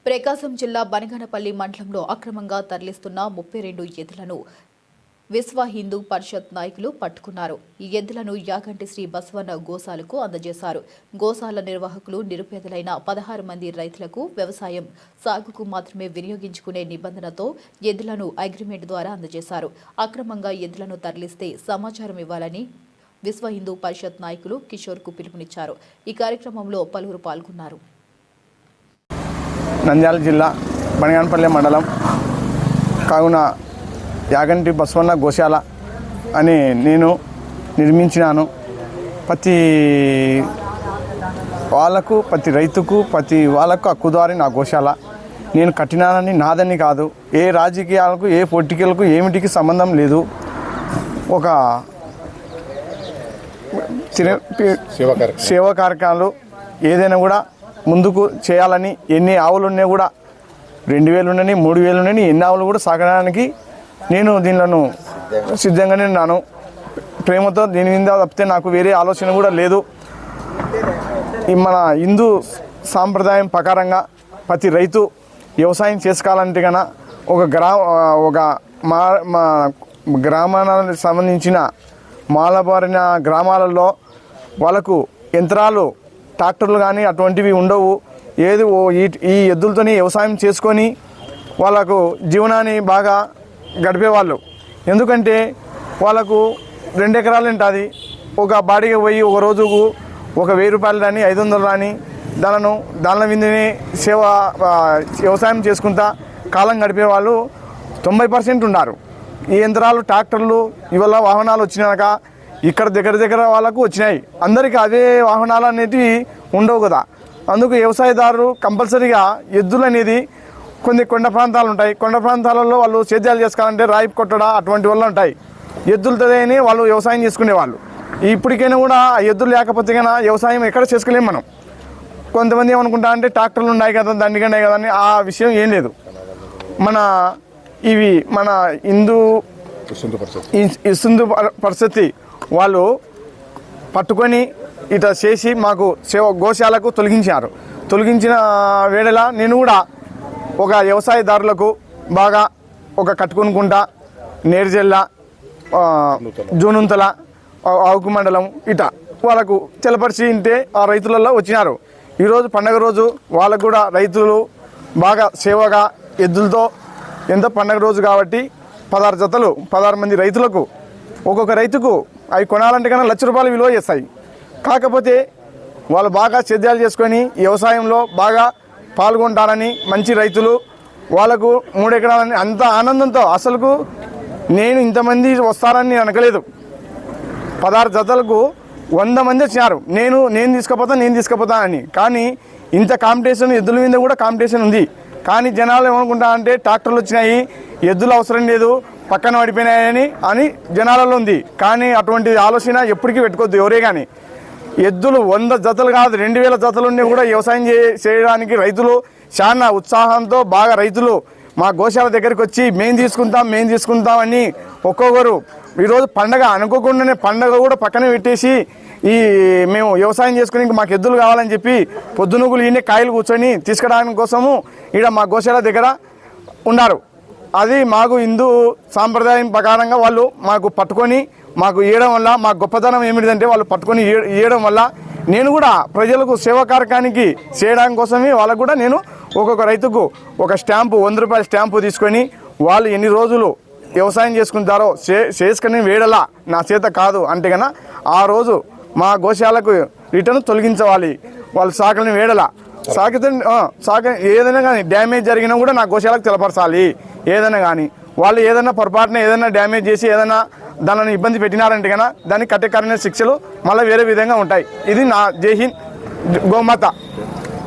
ప్రకాశం జిల్లా బనగానపల్లి మండలంలో అక్రమంగా తరలిస్తున్న 32 ఎద్దులను విశ్వ హిందూ పరిషత్ నాయకులు పట్టుకున్నారు. ఈ ఎద్దులను యాగంటి శ్రీ బసవన్న గోశాలకు అందజేశారు. గోశాల నిర్వాహకులు నిరుపేదలైన 16 మంది రైతులకు వ్యవసాయం సాగుకు మాత్రమే వినియోగించుకునే నిబంధనతో ఎద్దులను అగ్రిమెంట్ ద్వారా అందజేశారు. అక్రమంగా ఎద్దులను తరలిస్తే సమాచారం ఇవ్వాలని విశ్వ హిందూ పరిషత్ నాయకులు కిషోర్కు పిలుపునిచ్చారు. ఈ కార్యక్రమంలో పలువురు పాల్గొన్నారు. నంద్యాల జిల్లా బనగానపల్లి మండలం కావున యాగంటి బసవన్న గోశాల అని నేను నిర్మించినాను. ప్రతి వాళ్ళకు ప్రతి రైతుకు ప్రతి వాళ్ళకు హక్కుదారి నా గోశాల. నేను కట్టినానని నాదని కాదు. ఏ రాజకీయాలకు ఏ పొలిటికల్కు ఏమిటికి సంబంధం లేదు. ఒక సేవా కార్యక్రమాలు ఏదైనా కూడా ముందుకు చేయాలని, ఎన్ని ఆవులు ఉన్నా కూడా 2000 ఉండని 3000 ఉండని ఎన్ని ఆవులు కూడా సాగడానికి నేను దీనిలను సిద్ధంగానే ఉన్నాను. ప్రేమతో దీని మీద తప్పితే నాకు వేరే ఆలోచన కూడా లేదు. మన హిందూ సాంప్రదాయం ప్రకారంగా ప్రతి రైతు వ్యవసాయం చేసుకోవాలంటే కన్నా ఒక గ్రామాలకు సంబంధించిన మాలబారిన గ్రామాలలో వాళ్ళకు యంత్రాలు ట్రాక్టర్లు కానీ అటువంటివి ఉండవు. ఏది ఈ ఎద్దులతోని వ్యవసాయం చేసుకొని వాళ్ళకు జీవనాన్ని బాగా గడిపేవాళ్ళు. ఎందుకంటే వాళ్ళకు 2 ఎకరాలు ఉంటుంది. ఒక బాడీకి పోయి ఒక రోజుకు ఒక 1000 రూపాయలు కానీ 500 కానీ దాని మీదనే వ్యవసాయం చేసుకుంటా కాలం గడిపేవాళ్ళు 90% ఉన్నారు. ఈ యంత్రాలు ట్రాక్టర్లు ఇవాళ వాహనాలు వచ్చినాక ఇక్కడ దగ్గర వాళ్ళకు వచ్చినాయి. అందరికీ అదే వాహనాలు అనేటివి ఉండవు కదా. అందుకు వ్యవసాయదారులు కంపల్సరీగా ఎద్దులు అనేది కొన్ని కొండ ప్రాంతాలు ఉంటాయి. కొండ ప్రాంతాలలో వాళ్ళు సేద్యాలు చేసుకోవాలంటే రాయి కొట్టడా అటువంటి వల్ల ఉంటాయి. ఎద్దులతోనే వాళ్ళు వ్యవసాయం చేసుకునేవాళ్ళు. ఇప్పటికైనా కూడా ఎద్దులు లేకపోతే కన్నా వ్యవసాయం ఎక్కడ చేసుకోలేము మనం. కొంతమంది ఏమనుకుంటా అంటే ట్రాక్టర్లు ఉన్నాయి కదా, దండిగా కదా అని. ఆ విషయం ఏం లేదు. మన హిందూ పరిస్థితి వాళ్ళు పట్టుకొని ఇట్లా చేసి మాకు గోశాలకు తొలగించిన వేళ నేను కూడా ఒక వ్యవసాయదారులకు బాగా కట్టుకునుకుంటా నేర్జెల్ల, జూనుంతల, ఆవుకు మండలం ఇటా వాళ్ళకు తెలపరిచి ఉంటే ఆ రైతులలో వచ్చినారు. ఈరోజు పండగ రోజు వాళ్ళకు కూడా రైతులు బాగా సేవగా ఎద్దులతో ఎంతో పండగ రోజు కాబట్టి 16 జతలు 16 మంది రైతులకు ఒక్కొక్క రైతుకు అవి కొనాలంటే కన్నా ₹1,00,000 విలువ చేస్తాయి. కాకపోతే వాళ్ళు బాగా సేద్యాలు చేసుకొని వ్యవసాయంలో బాగా పాల్గొంటారని మంచి రైతులు వాళ్ళకు 3 ఎకరాలని అంత ఆనందంతో అసలుకు నేను ఇంతమంది వస్తారని నేను అనకలేదు. 16 జతలకు 100 మంది వచ్చినారు. నేను తీసుకుపోతా అని. కానీ ఇంత కాంపిటీషన్ ఎద్దుల మీద కూడా కాంపిటీషన్ ఉంది. కానీ జనాలు ఏమనుకుంటారంటే ట్రాక్టర్లు వచ్చినాయి, ఎద్దులు అవసరం లేదు, పక్కన పడిపోయినాయని జనాలలో ఉంది. కానీ అటువంటి ఆలోచన ఎప్పటికీ పెట్టుకోవద్దు ఎవరే కానీ. ఎద్దులు 100 జతలు కాదు 2000 జతలు ఉండి కూడా వ్యవసాయం చేయడానికి రైతులు చాలా ఉత్సాహంతో బాగా రైతులు మా గోశాల దగ్గరికి వచ్చి మేము తీసుకుంటామని ఒక్కొక్కరు ఈరోజు పండగ అనుకోకుండానే పండగ కూడా పక్కనే పెట్టేసి మేము వ్యవసాయం చేసుకుని మాకు ఎద్దులు కావాలని చెప్పి పొద్దునుగులు ఈయన కాయలు కూర్చొని తీసుకురావడానికి కోసము ఈడ మా గోశాల దగ్గర ఉన్నారు. అది మాకు హిందూ సాంప్రదాయం ప్రకారంగా వాళ్ళు మాకు పట్టుకొని మాకు ఇవ్వడం వల్ల మా గొప్పతనం ఏమిటంటే వాళ్ళు పట్టుకొని ఇవ్వడం వల్ల నేను కూడా ప్రజలకు సేవా కార్యక్రమానికి చేయడానికి కోసమే వాళ్ళకు కూడా నేను ఒక్కొక్క రైతుకు ఒక స్టాంపు ₹100 స్టాంపు తీసుకొని వాళ్ళు ఎన్ని రోజులు వ్యవసాయం చేసుకుంటారో చేసుకుని వేడలా నా చేత కాదు అంటే కన్నా ఆ రోజు మా గోశాలకు రిటర్న్ తొలగించవాలి. వాళ్ళు సాకని వేడలా సాక ఏదైనా కానీ డ్యామేజ్ జరిగినా కూడా నా గోశాలకు తెలపరచాలి. ఏదైనా కానీ వాళ్ళు ఏదైనా పొరపాటున ఏదైనా డ్యామేజ్ చేసి ఏదైనా దానిని ఇబ్బంది పెట్టినారంటే కన్నా దానికి కఠినమైన శిక్షలు మళ్ళీ వేరే విధంగా ఉంటాయి. ఇది నా జై హింద్ గోమాత.